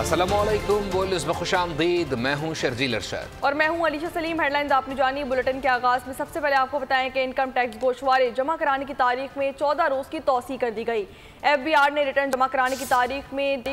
अस्सलामुअलैकुम, बोलिस में खुशामदीद। मैं हूँ शर्जील अरशद और मैं हूँ अलीशा सलीम। हेडलाइंस आपने जानी। बुलेटिन के आगाज में सबसे पहले आपको बताएं कि इनकम टैक्स गोशवारे जमा कराने की तारीख में 14 रोज की तौसी कर दी गई। FBI ने रिटर्न जमा कराने की तारीख में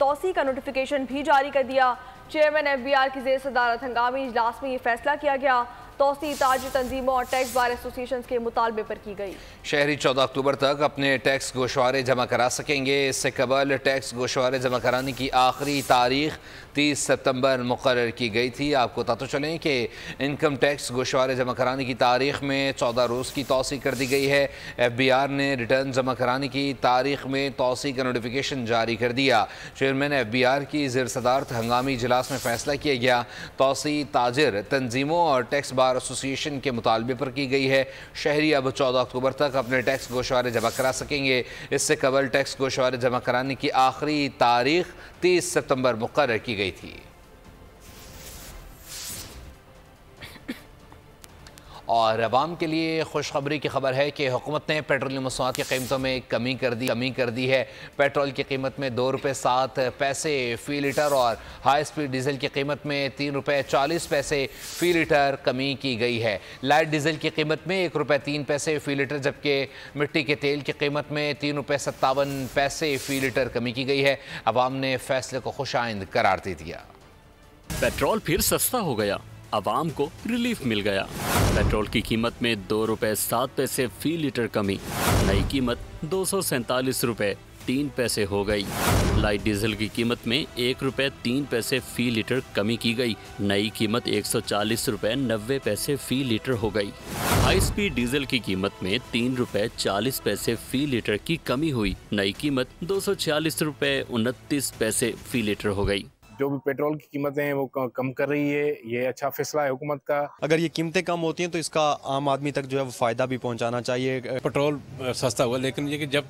तौसी का नोटिफिकेशन भी जारी कर दिया। चेयरमैन FBI की जेर सदारत हंगामी इजलास में ये फैसला किया गया। तौसी ताजी तंजीमों और टैक्स बार एसोसिएशन के मुतालबे पर की गई। शहरी 14 अक्टूबर तक अपने टैक्स गोशवारे जमा करा सकेंगे। इससे कबल टैक्स गोशवारे जमा कराने की आखिरी तारीख 30 सितंबर मुकर्रर की गई थी। आपको बताते चलें कि इनकम टैक्स गोशवारे जमा कराने की तारीख में 14 रोज़ की तौसी कर दी गई है। FBI ने रिटर्न जमा कराने की तारीख में तौसी का नोटिफिकेशन जारी कर दिया। चेयरमैन FBI की ज़ेर सदारत हंगामी इजलास में फैसला किया गया। तौसी ताजिर तंजीमों और टैक्स बार एसोसिएशन के मुतालबे पर की गई है। शहरी अब 14 अक्टूबर तक अपने टैक्स गोशवारे जमा करा सकेंगे। इससे कबल टैक्स गोशवारे जमा कराने की आखिरी तारीख 30 सितंबर मुकर्रर की गई थी। और अवाम के लिए खुशखबरी की खबर है कि हुकूमत ने पेट्रोलियम मसनूआत की कीमतों में कमी कर दी है। पेट्रोल की कीमत में ₹2.07 फ़ी लीटर और हाई स्पीड डीजल की कीमत में ₹3.40 फ़ी लीटर कमी की गई है। लाइट डीजल की कीमत में ₹1.03 फ़ी लीटर, जबकि मिट्टी के तेल की कीमत में ₹3.57 फ़ी लीटर कमी की गई है। अवाम ने फैसले को खुशाइंद करार दे दिया। पेट्रोल फिर सस्ता हो गया, अवाम को रिलीफ मिल गया। पेट्रोल की कीमत में ₹2.07 फ़ी लीटर कमी, नई कीमत ₹247.03 हो गई। लाइट डीजल की कीमत में ₹1.03 फ़ी लीटर कमी की गई, नई कीमत ₹140.90 फ़ी लीटर हो गई। हाई स्पीड डीजल की कीमत में ₹3.40 फ़ी लीटर की कमी हुई, नई कीमत ₹246.29 फ़ी लीटर हो गई। जो भी पेट्रोल की कीमतें हैं वो कम कर रही है, ये अच्छा फैसला है हुकूमत का। अगर ये कीमतें कम होती हैं तो इसका आम आदमी तक जो है वो फ़ायदा भी पहुंचाना चाहिए। पेट्रोल सस्ता हुआ, लेकिन ये कि जब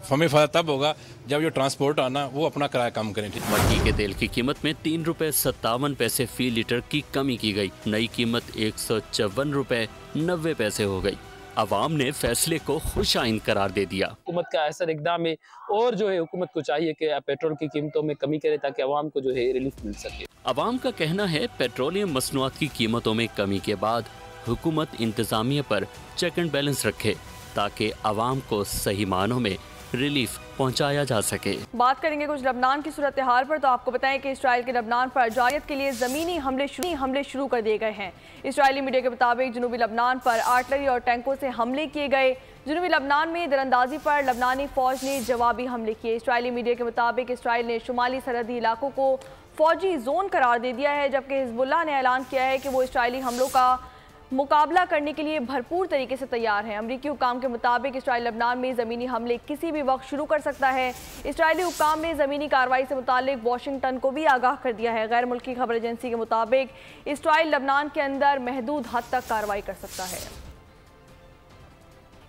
हमें फ़ायदा तब होगा जब ये ट्रांसपोर्ट आना वो अपना किराया कम करें। मट्टी के तेल की कीमत में ₹3.57 फ़ी लीटर की कमी की गई, नई कीमत ₹154.90 हो गई। अवाम ने फैसले को खुशाइंद करार दे दिया। हुकूमत का ऐसा इक़दाम है और जो है हुकूमत को चाहिए कि पेट्रोल की कीमतों में कमी करे ताकि अवाम को जो है रिलीफ मिल सके। अवाम का कहना है पेट्रोलियम मसनूआत की कीमतों में कमी के बाद हुकूमत इंतजामिया पर चेक एंड बैलेंस रखे ताकि अवाम को सही मानों में रिलीफ पहुंचाया जा सके। बात करेंगे कुछ लबनान की सूरत हाल पर, तो आपको बताएं कि इसराइल के लबनान पर जारियत के लिए ज़मीनी हमले शुरू कर दिए गए हैं। इसराइली मीडिया के मुताबिक जनूबी लबनान पर आर्टिलरी और टैंकों से हमले किए गए। जनूबी लबनान में दरअंदाजी पर लबनानी फौज ने जवाबी हमले किए। इसराइली मीडिया के मुताबिक इसराइल ने शुमाली सरहदी इलाकों को फौजी जोन करार दे दिया है, जबकि हिजबुल्लाह ने ऐलान किया है कि वो इसराइली हमलों का मुकाबला करने के लिए भरपूर तरीके से तैयार है। अमरीकी हुक्काम के मुताबिक इसराइल लबनान में ज़मीनी हमले किसी भी वक्त शुरू कर सकता है। इसराइली हुक्काम ने ज़मीनी कार्रवाई से मुतालिक वाशिंगटन को भी आगाह कर दिया है। गैर मुल्की खबर एजेंसी के मुताबिक इसराइल लबनान के अंदर महदूद हद तक कार्रवाई कर सकता है।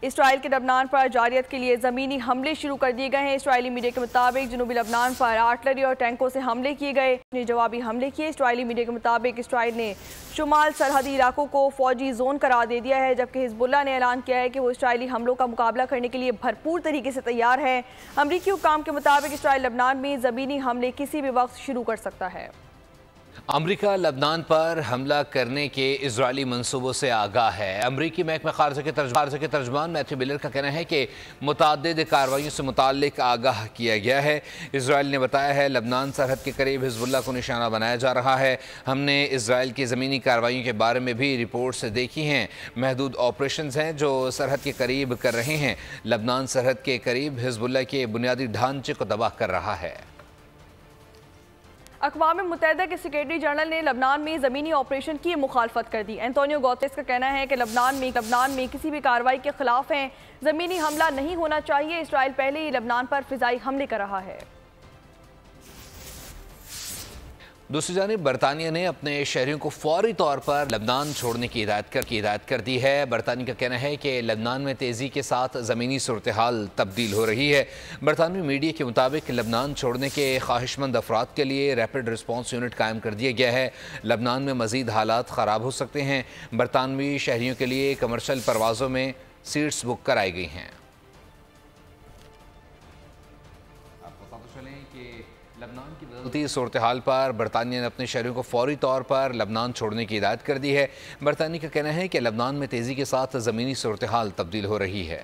इसराइल के लबनान पर जारियत के लिए ज़मीनी हमले शुरू कर दिए गए हैं। इसराइली मीडिया के मुताबिक जनूबी लबनान पर आर्टिलरी और टैंकों से हमले किए गए, जवाबी हमले किए। इसराइली मीडिया के मुताबिक इसराइल ने शुमाल सरहदी इलाकों को फौजी जोन करार दे दिया है, जबकि हिजबुल्लाह ने ऐलान किया है कि वो इसराइली हमलों का मुकाबला करने के लिए भरपूर तरीके से तैयार है। अमरीकी हुक्काम के मुताबिक इसराइल लबनान में ज़मीनी हमले किसी भी वक्त शुरू कर सकता है। अमरीका लबनान पर हमला करने के इजरायली मंसूबों से आगाह है। अमरीकी महकमा खारजा के तर्जमान मैथ्यू मिलर का कहना है कि मुतअद्दिद कार्रवाइयों से मुताल्लिक आगाह किया गया है। इजराइल ने बताया है लबनान सरहद के करीब हिजबुल्लाह को निशाना बनाया जा रहा है। हमने इजराइल की ज़मीनी कार्रवाइयों के बारे में भी रिपोर्ट्स देखी हैं। महदूद ऑपरेशंस हैं जो सरहद के करीब कर रहे हैं। लबनान सरहद के करीब हिजबुल्लाह के बुनियादी ढांचे को तबाह कर रहा है। अक़वाम मुत्तहिदा के सेक्रेटरी जनरल ने लबनान में ज़मीनी ऑपरेशन की मुखालफत कर दी। एंटोनियो गुतेरेस का कहना है कि लबनान में किसी भी कार्रवाई के खिलाफ हैं। ज़मीनी हमला नहीं होना चाहिए। इसराइल पहले ही लबनान पर फ़िज़ाई हमले कर रहा है। दूसरी जानिब बरतानिया ने अपने शहरियों को फौरी तौर पर लबनान छोड़ने की हिदायत कर दी है। बरतानिया का कहना है कि लबनान में तेज़ी के साथ ज़मीनी सूरत हाल तब्दील हो रही है। बरतानवी मीडिया के मुताबिक लबनान छोड़ने के ख्वाहिशमंद अफराद के लिए रैपिड रिस्पॉन्स यूनिट कायम कर दिया गया है। लबनान में मज़ीद हालात ख़राब हो सकते हैं। बरतानवी शहरियों के लिए कमर्शल परवाज़ों में सीट्स बुक कराई गई हैं। लबनान की बदलती सूरत हाल पर बरतानिया ने अपने शहरियों को फौरी तौर पर लबनान छोड़ने की हिदायत कर दी है। बरतानिया का कहना है कि लबनान में तेज़ी के साथ ज़मीनी सूरत हाल तब्दील हो रही है।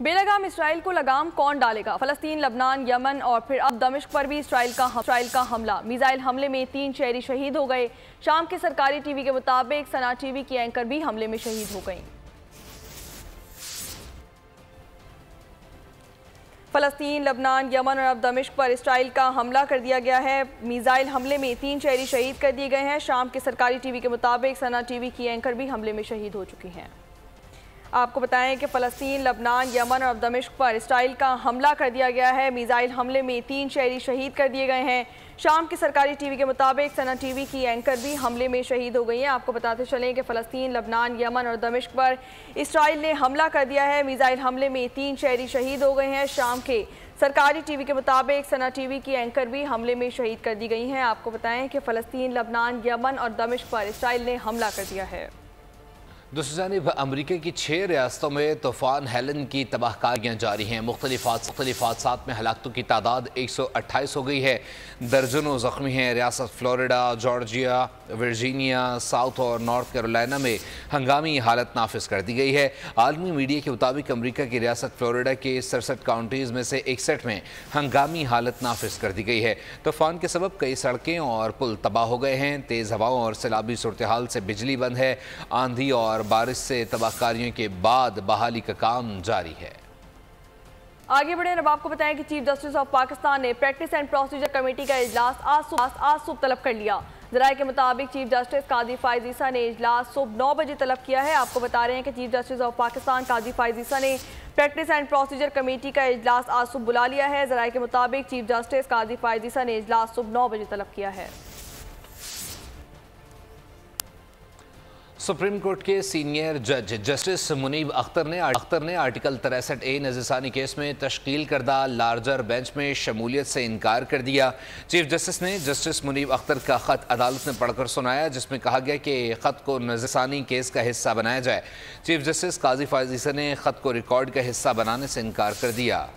बेलगाम इसराइल को लगाम कौन डालेगा? फलस्तीन, लबनान, यमन और फिर अब दमिश्क पर भी इसराइल का हमला। मिसाइल हमले में 3 शहरी शहीद हो गए। शाम के सरकारी टीवी के मुताबिक सना टीवी की एंकर भी हमले में शहीद हो गई। फलस्तीन, लबनान, यमन और अब दमिश्क पर इसराइल का हमला कर दिया गया है। मिसाइल हमले में 3 शहरी शहीद कर दिए गए हैं। शाम के सरकारी टीवी के मुताबिक सना टीवी की एंकर भी हमले में शहीद हो चुकी हैं। आपको बताएं कि फ़लस्तीन, लबनान, यमन और अब दमिश्क पर इसराइल का हमला कर दिया गया है। मिसाइल हमले में 3 शहरी शहीद कर दिए गए हैं। शाम की सरकारी टीवी के मुताबिक सना टीवी की एंकर भी हमले में शहीद हो गई हैं। आपको बताते चलें कि फ़लस्तीन, लबनान, यमन और दमिश्क पर इसराइल ने हमला कर दिया है। मिसाइल हमले में 3 शहरी शहीद हो गए हैं। शाम के सरकारी टीवी के मुताबिक सना टीवी की एंकर भी हमले में शहीद कर दी गई हैं। आपको बताएं कि फ़लस्तीन, लबनान, यमन और दमिश्क पर इसराइल ने हमला कर दिया है। दूसरी जानिब अमरीका की 6 रियासतों में तूफ़ान हेलन की तबाहकारियाँ जारी हैं। मुख्तलिफ हादसात में हलाकतों की तादाद 128 हो गई है। दर्जनों ज़ख्मी हैं। रियासत फ्लोरिडा, जॉर्जिया, वर्जीनिया, साउथ और नॉर्थ कैरोलिना में हंगामी हालत नाफिज कर दी गई है। आलमी मीडिया के मुताबिक अमरीका की रियासत फ्लोरिडा के 67 काउंटीज़ में से 61 में हंगामी हालत नाफिज कर दी गई है। तूफ़ान के सबब कई सड़कें और पुल तबाह हो गए हैं। तेज़ हवाओं और सैलाबी सूरत हाल से बिजली बंद है। आंधी और बारिश से तबाहकारियों के बाद बहाली का काम जारी है। आगे बढ़े। अब आपको बताएं कि चीफ जस्टिस ऑफ पाकिस्तान ने प्रैक्टिस एंड प्रोसीजर कमेटी का इजलास आज सुबह तलब कर लिया। ज़राए के मुताबिक चीफ जस्टिस काजी फायज़ ईसा ने इजलास सुबह 9 बजे तलब किया है। आपको बता रहे हैं कि चीफ जस्टिस ऑफ पाकिस्तान काजी फायज़ ईसा ने प्रैक्टिस एंड प्रोसीजर कमेटी का इजलास आज सुबह बुला लिया है। ज़राए के मुताबिक चीफ जस्टिस काजी फायज़ ईसा ने इजलास सुबह 9 बजे तलब किया है। सुप्रीम कोर्ट के सीनियर जज जस्टिस मुनीब अख्तर ने आर्टिकल 63A नज़रसानी केस में तश्कील करदा लार्जर बेंच में शमूलियत से इनकार कर दिया। चीफ जस्टिस ने जस्टिस मुनीब अख्तर का ख़त अदालत में पढ़कर सुनाया, जिसमें कहा गया कि ख़त को नज़रसानी केस का हिस्सा बनाया जाए। चीफ जस्टिस काजी फायज़ ईसा ने ख़त को रिकॉर्ड का हिस्सा बनाने से इनकार कर दिया।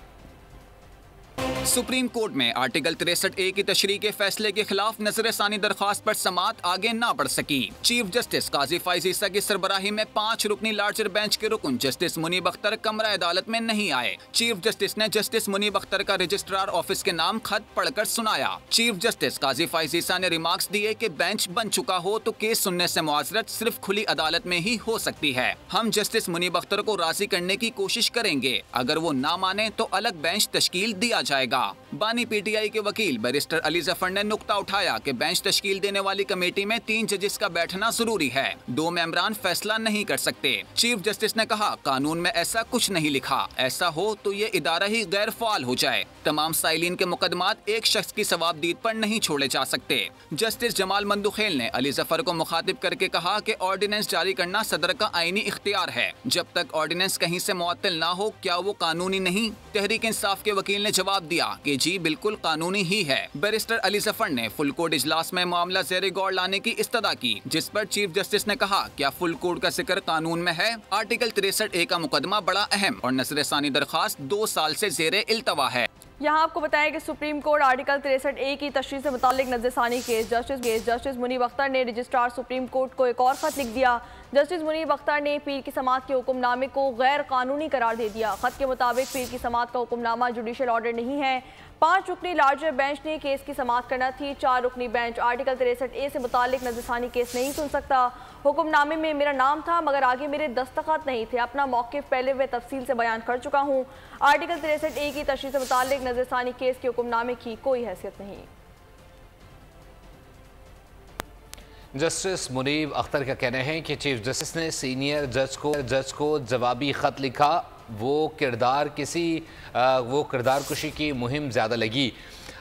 सुप्रीम कोर्ट में आर्टिकल 63A की तशरीह के फैसले के खिलाफ नजरसानी दरख्वास्त पर समाअत आगे ना बढ़ सकी। चीफ जस्टिस काजी फायज़ ईसा की सरबराही में 5 रुकनी लार्जर बेंच के रुकन जस्टिस मुनीब अख्तर कमरा अदालत में नहीं आए। चीफ जस्टिस ने जस्टिस मुनीब अख्तर का रजिस्ट्रार ऑफिस के नाम खत पढ़कर सुनाया। चीफ जस्टिस काजी फायज़ ईसा ने रिमार्क्स दिए कि बेंच बन चुका हो तो केस सुनने से मुआज़रत सिर्फ खुली अदालत में ही हो सकती है। हम जस्टिस मुनीब अख्तर को राजी करने की कोशिश करेंगे। अगर वो ना माने तो अलग बेंच तश्कील दिया जाएगा। बानी पीटीआई के वकील बैरिस्टर अली जफर ने नुक्ता उठाया कि बेंच तश्कील देने वाली कमेटी में 3 जजेस का बैठना जरूरी है। 2 मेंबरान फैसला नहीं कर सकते। चीफ जस्टिस ने कहा, कानून में ऐसा कुछ नहीं लिखा। ऐसा हो तो ये इदारा ही गैर फाल हो जाए। तमाम साइलिन के मुकदमात एक शख्स की सवाबदीद पर नहीं छोड़े जा सकते। जस्टिस जमाल मंदुखेल ने अली जफर को मुखातिब करके कहा कि ऑर्डिनेंस जारी करना सदर का आईनी इख्तियार है। जब तक ऑर्डिनेंस कहीं से मुअत्तल ना हो, क्या वो कानूनी नहीं? तहरीक इंसाफ के वकील ने जवाब दिया कि जी बिल्कुल कानूनी ही है। बैरिस्टर अली जफर ने फुल कोर्ट इजलास में मामला ज़ेरे गौर लाने की इस्तदा की, जिस पर चीफ जस्टिस ने कहा, क्या फुल कोर्ट का जिक्र कानून में है? आर्टिकल 63A का मुकदमा बड़ा अहम और नज़रसानी दरख्वास्त 2 साल से ज़ेरे इल्तवा है। यहाँ आपको बताएं कि सुप्रीम कोर्ट आर्टिकल 63A की तशरीह से मुतालिक नज़रसानी केस जस्टिस मुनीब अख्तर ने रजिस्ट्रार सुप्रीम कोर्ट को एक और खत लिख दिया। जस्टिस मुनीब अख्तर ने पीर की समाअत के हुक्मनामे को गैर कानूनी करार दे दिया। खत के मुताबिक पीर की समाअत का हुक्मनामा जुडिशल ऑर्डर नहीं है। 5 रुकनी लार्जर बेंच ने केस की समाअत करना थी। 4 रुकनी बेंच आर्टिकल 63A से मुतालिक नज़रसानी केस नहीं सुन सकता। हुक्मनामे में मेरा नाम था मगर आगे मेरे दस्तखत नहीं थे। अपना मौक़िफ़ पहले वे तफसील से बयान कर चुका हूँ। आर्टिकल 63A की तशरीह से मुतालिक नज़रसानी केस के हुक्मनामे की कोई हैसियत नहीं। जस्टिस मुनीब अख्तर का कहना है कि चीफ जस्टिस ने सीनियर जज को जवाबी ख़त लिखा। वो किरदार कुशी की मुहिम ज़्यादा लगी।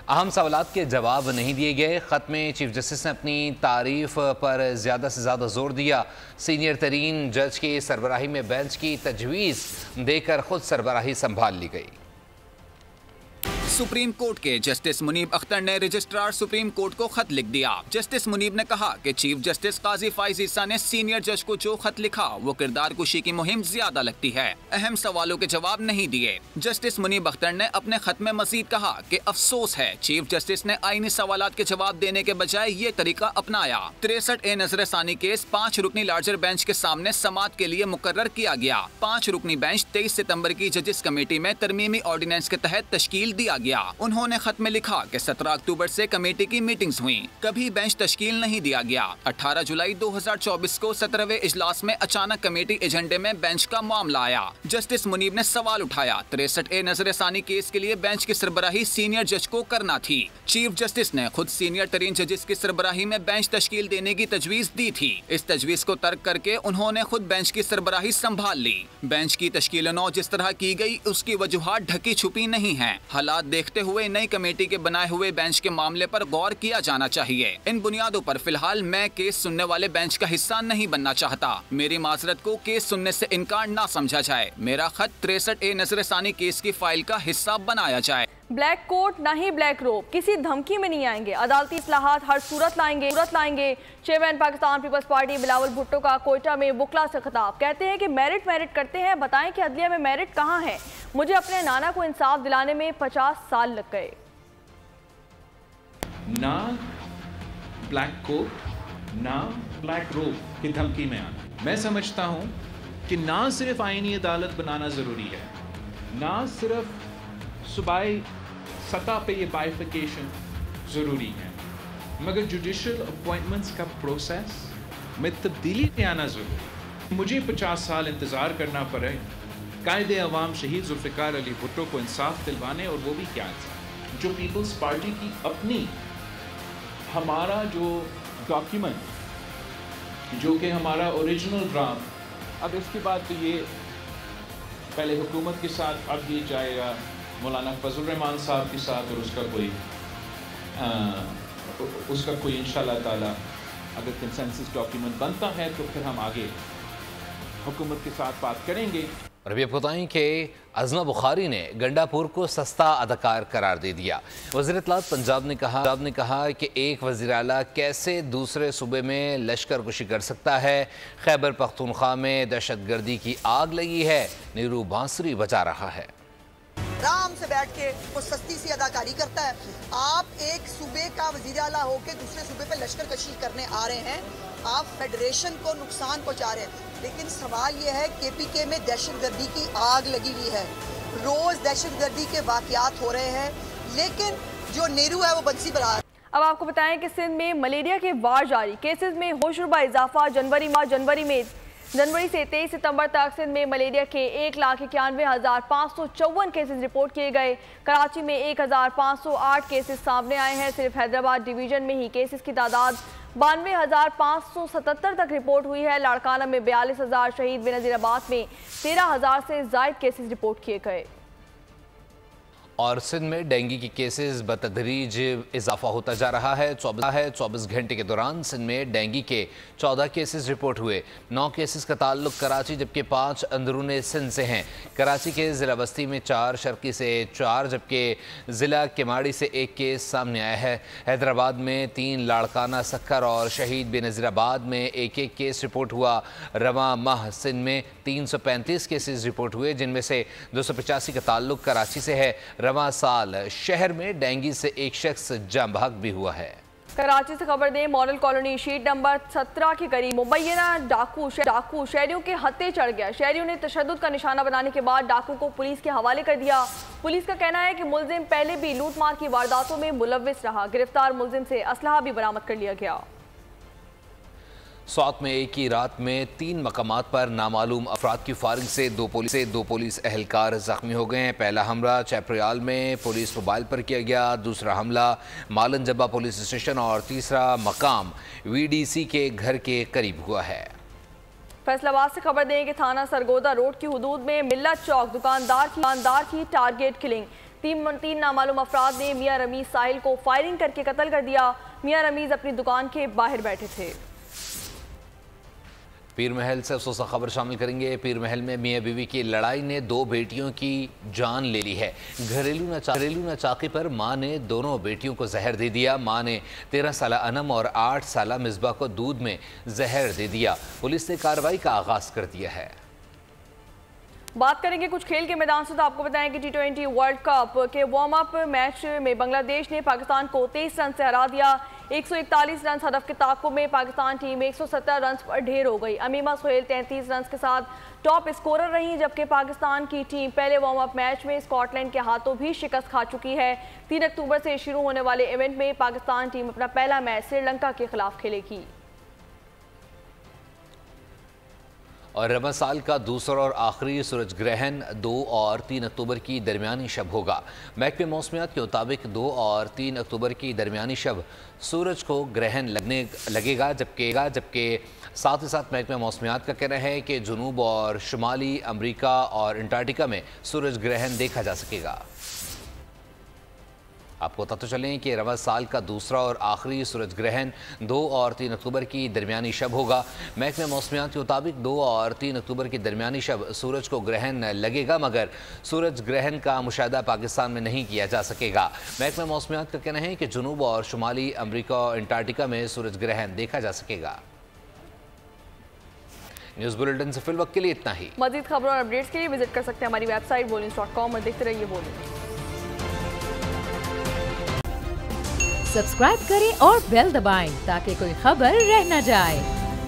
अहम सवालात के जवाब नहीं दिए गए। ख़त में चीफ जस्टिस ने अपनी तारीफ़ पर ज़्यादा से ज़्यादा जोर दिया। सीनियर तरीन जज की सरबराही में बेंच की तजवीज़ देकर खुद सरबराही संभाल ली गई। सुप्रीम कोर्ट के जस्टिस मुनीब अख्तर ने रजिस्ट्रार सुप्रीम कोर्ट को खत लिख दिया। जस्टिस मुनीब ने कहा कि चीफ जस्टिस काजी फाइज ईसा ने सीनियर जज को जो खत लिखा वो किरदार कुशी की मुहिम ज्यादा लगती है, अहम सवालों के जवाब नहीं दिए। जस्टिस मुनीब अख्तर ने अपने खत में मजीद कहा कि अफसोस है चीफ जस्टिस ने आईनी सवालात के जवाब देने के बजाय ये तरीका अपनाया। 63A नजरसानी केस 5 रुकनी लार्जर बेंच के सामने समाअत के लिए मुकर्रर किया गया। 5 रुकनी बेंच 23 सितम्बर की जजेस कमेटी में तरमीमी ऑर्डिनेंस के तहत तश्कील दिया गया। उन्होंने खत में लिखा कि 17 अक्टूबर से कमेटी की मीटिंग्स हुई, कभी बेंच तश्कील नहीं दिया गया। 18 जुलाई 2024 को 17वें इजलास में अचानक कमेटी एजेंडे में बेंच का मामला आया। जस्टिस मुनीब ने सवाल उठाया 63A नजरसानी केस के लिए बेंच की सरबराही सीनियर जज को करना थी। चीफ जस्टिस ने खुद सीनियर तरीन जजेस की सरबराही में बेंच तश्कील देने की तजवीज दी थी। इस तजवीज को तर्क करके उन्होंने खुद बेंच की सरबराही संभाल ली। बेंच की तश्कील नौ जिस तरह की गई उसकी वजूहात ढकी छुपी नहीं है। हालात देखते हुए नई कमेटी के बनाए हुए बेंच के मामले पर गौर किया जाना चाहिए। इन बुनियादों पर फिलहाल मैं केस सुनने वाले बेंच का हिस्सा नहीं बनना चाहता। मेरी माजरत को केस सुनने से इनकार ना समझा जाए। मेरा खत 63A नजरसानी केस की फाइल का हिस्सा बनाया जाए। ब्लैक कोट ना ही ब्लैक रोब, किसी धमकी में नहीं आएंगे। अदालती इस्लाहात हर सूरत लाएंगे। Chairman Pakistan Peoples Party Bilawal Bhutto का कोयटा में बुकला से खिताब। कहते हैं कि मेरिट करते हैं, बताएं कि अदलिया में मेरिट कहाँ है। मुझे अपने नाना को इंसाफ दिलाने में 50 साल लग गए। ना ब्लैक कोट ना ब्लैक रोब की धमकी में आना। मैं समझता हूँ कि ना सिर्फ आईनी अदालत बनाना ज़रूरी है, ना सिर्फ सूबाई सतह पे ये बाइफिकेशन ज़रूरी है, मगर जुडिशल अपॉइंटमेंट्स का प्रोसेस में तब्दीली में आना ज़रूरी है। मुझे 50 साल इंतज़ार करना पड़े कायदे अवाम शहीद जुल्फ़िकार अली भुट्टो को इंसाफ दिलवाने, और वो भी क्या इंसाफ जो पीपल्स पार्टी की अपनी हमारा जो डॉक्यूमेंट जो कि हमारा ओरिजिनल ड्राफ्ट, अब इसके बाद तो ये पहले हुकूमत के साथ, अब ये जाएगा मौलाना फजल रहमान साहब के साथ, और उसका कोई इंशाल्लाह ताला अगर कंसेंसस डॉक्यूमेंट बनता है तो फिर हम आगे हुकूमत के साथ बात करेंगे। और अभी आपको बताएं कि अज़मा बुखारी ने गंडापुर को सस्ता अदाकार करार दे दिया। वज़ीर इत्तलात पंजाब ने कहा कि एक वज़ीर आला कैसे दूसरे सूबे में लश्कर कुशी कर सकता है। खैबर पख्तूनख्वा में दहशतगर्दी की आग लगी है, नीरू बांसुरी बजा रहा है। आराम से बैठ के वो सस्ती सी अदाकारी करता है। आप एक सूबे का वज़ीर आला होकर दूसरे सूबे पे लश्कर कशी करने आ रहे हैं, आप फेडरेशन को नुकसान पहुंचा रहे हैं। लेकिन सवाल ये है KPK में दहशतगर्दी की आग लगी हुई है, रोज दहशतगर्दी के वाकयात हो रहे हैं, लेकिन जो नेहरू है वो बंसी बरा। अब आपको बताएं कि सिंध में मलेरिया के वार जारी, केसेस में होशरुबा इजाफा। जनवरी से 23 सितंबर तक सिंध में मलेरिया के 1,91,554 केसेस रिपोर्ट किए गए। कराची में 1,508 केसेस सामने आए हैं। सिर्फ हैदराबाद डिवीजन में ही केसेस की तादाद 92,577 तक रिपोर्ट हुई है। लाड़काना में 42,000, शहीद बेनज़ीराबाद में 13,000 से ज़ायद केसेस रिपोर्ट किए गए। और सिंध में डेंगू के केसेस बतदरीज इजाफा होता जा रहा है। 24 घंटे के दौरान सिंध में डेंगू के 14 केसेस रिपोर्ट हुए। 9 केसेस का ताल्लुक कराची जबकि 5 अंदरूने सिंध से हैं। कराची के ज़िला बस्ती में 4, शर्की से 4 जबकि ज़िला केमाड़ी से 1 केस सामने आया है। हैदराबाद में 3, लाड़काना, सक्कर और शहीद बेनज़ीराबाद में 1-1 केस रिपोर्ट हुआ। रवां माह सिंध में 335 केसेस रिपोर्ट हुए, जिनमें से 285 का ताल्लुक कराची से है। रवां साल शहर में डेंगू से 1 शख्स जाँ बहक भी हुआ है। कराची से खबर दें, मॉडल कॉलोनी शीट नंबर 17 के करीब मुबैना डाकू शहरियों के हत्थे चढ़ गया। शहरियों ने तशद्दुद का निशाना बनाने के बाद डाकू को पुलिस के हवाले कर दिया। पुलिस का कहना है कि मुलजिम पहले भी लूटमार की वारदातों में मुलव्विस रहा। गिरफ्तार मुलजिम से असलहा भी बरामद कर लिया गया। साथ में एक ही रात में 3 मकामात पर नामालूम अफराद की फायरिंग से दो पुलिस एहलकार जख्मी हो गए हैं। पहला हमला चैपरियाल में पुलिस मोबाइल पर किया गया, दूसरा हमला मालन जब्बा पुलिस स्टेशन और तीसरा मकाम VDC के घर के करीब हुआ है। फैसलाबाद से खबर दें कि थाना सरगोदा रोड की हुदूद में मिल्लत चौक दुकानदार की टारगेट किलिंग। 3 नामालूम अफराद ने मियां रमीज साहिल को फायरिंग करके कत्ल कर दिया। मियां रमीज अपनी दुकान के बाहर बैठे थे। पीर महल से अफसोस खबर शामिल करेंगे। पीर महल में मियाँ बीवी की लड़ाई ने 2 बेटियों की जान ले ली है। घरेलू नाचाकी पर मां ने दोनों बेटियों को जहर दे दिया। मां ने 13 साल अनम और 8 साल मिसबा को दूध में जहर दे दिया। पुलिस ने कार्रवाई का आगाज कर दिया है। बात करेंगे कुछ खेल के मैदान से, तो आपको बताएं कि T20 वर्ल्ड कप के वार्म अप मैच में बांग्लादेश ने पाकिस्तान को 23 रन से हरा दिया। 141 रन हदफ के ताक़ुब में पाकिस्तान टीम 170 रन पर ढेर हो गई। अमीमा सोहेल 33 रन के साथ टॉप स्कोरर रही, जबकि पाकिस्तान की टीम पहले वार्म अप मैच में स्कॉटलैंड के हाथों भी शिकस्त खा चुकी है। 3 अक्टूबर से शुरू होने वाले इवेंट में पाकिस्तान टीम अपना पहला मैच श्रीलंका के खिलाफ खेलेगी। और रमज़ान साल का दूसरा और आखिरी सूरज ग्रहण 2 और 3 अक्टूबर की दरमियानी शब होगा। महकमे मौसमियात के मुताबिक 2 और 3 अक्टूबर की दरमियानी शब सूरज को ग्रहण लगेगा, जबकि साथ ही साथ महकमे मौसमियात का कहना है कि जुनूब और शुमाली अमरीका और अंटार्कटिका में सूरज ग्रहण देखा जा सकेगा। आपको पता तो चलें कि रमज़ान साल का दूसरा और आखिरी सूरज ग्रहण 2 और 3 अक्टूबर की दरमियानी शब होगा। महकमे मौसमियात के मुताबिक 2 और 3 अक्टूबर की दरमियानी शब सूरज को ग्रहण लगेगा, मगर सूरज ग्रहण का मुशाहदा पाकिस्तान में नहीं किया जा सकेगा। महकमे मौसमियात का कहना है कि जुनूब और शुमाली अमरीका और अंटार्कटिका में सूरज ग्रहण देखा जा सकेगा। न्यूज़ बुलेटिन से फिल वक्त के लिए इतना ही। मज़ीद खबरों और अपडेट्स के लिए विजिट कर सकते हैं हमारी वेबसाइट wolinews.com और देखते रहिए वॉल्यूम। सब्सक्राइब करें और बेल दबाएं ताकि कोई खबर रह न जाए।